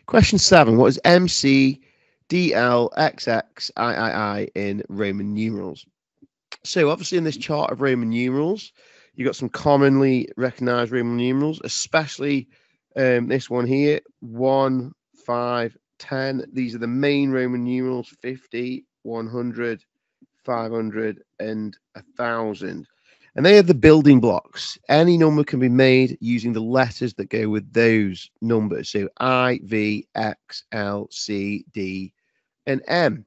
Question 7. What is MC, DL, XX, III in Roman numerals? So obviously in this chart of Roman numerals, you've got some commonly recognized Roman numerals, especially this one here, 1, 5, 10. These are the main Roman numerals, 50, 100, 500, and 1,000. And they are the building blocks. Any number can be made using the letters that go with those numbers. So I, V, X, L, C, D, and M.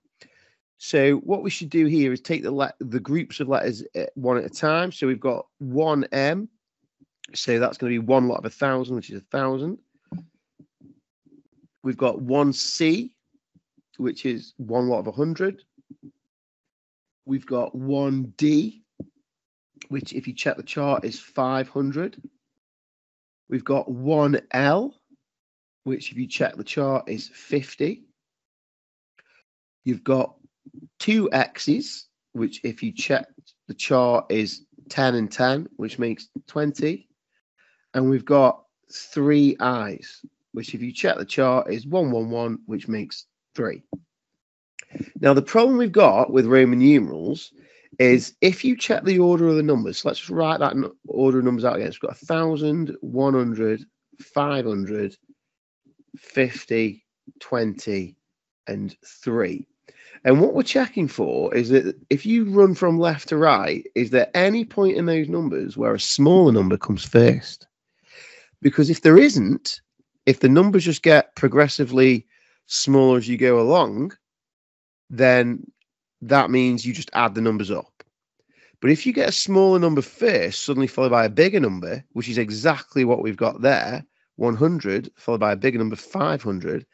So what we should do here is take the groups of letters one at a time. So we've got 1M. So that's going to be one lot of 1,000, which is 1,000. We've got 1C, which is one lot of 100. We've got 1D, which if you check the chart is 500. We've got 1L, which if you check the chart is 50. You've got 2 X's, which if you check the chart is 10 and 10, which makes 20. And we've got 3 I's, which if you check the chart is 111, which makes 3. Now, the problem we've got with Roman numerals is if you check the order of the numbers, so let's just write that order of numbers out again. So we've got 1,000, 100, 500, 50, 20, and 3. And what we're checking for is that if you run from left to right, is there any point in those numbers where a smaller number comes first? Because if there isn't, if the numbers just get progressively smaller as you go along, then that means you just add the numbers up. But if you get a smaller number first, suddenly followed by a bigger number, which is exactly what we've got there, 100 followed by a bigger number, 500,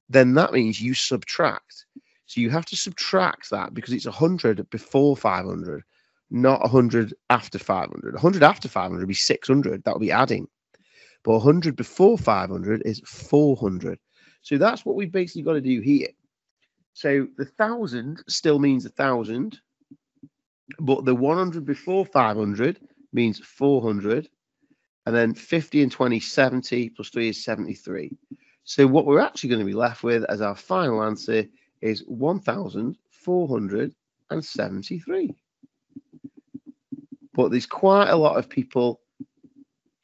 then that means you subtract. So you have to subtract that because it's 100 before 500, not 100 after 500. 100 after 500 would be 600. That would be adding. But 100 before 500 is 400. So that's what we've basically got to do here. So the 1,000 still means 1,000, but the 100 before 500 means 400, and then 50 and 20, 70 plus 3 is 73. So what we're actually going to be left with as our final answer is 1,473. But there's quite a lot of people,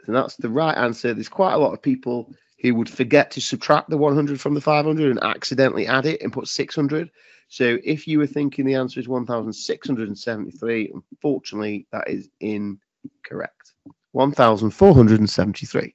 and that's the right answer. There's quite a lot of people who would forget to subtract the 100 from the 500 and accidentally add it and put 600. So if you were thinking the answer is 1,673, unfortunately, that is incorrect. 1,473.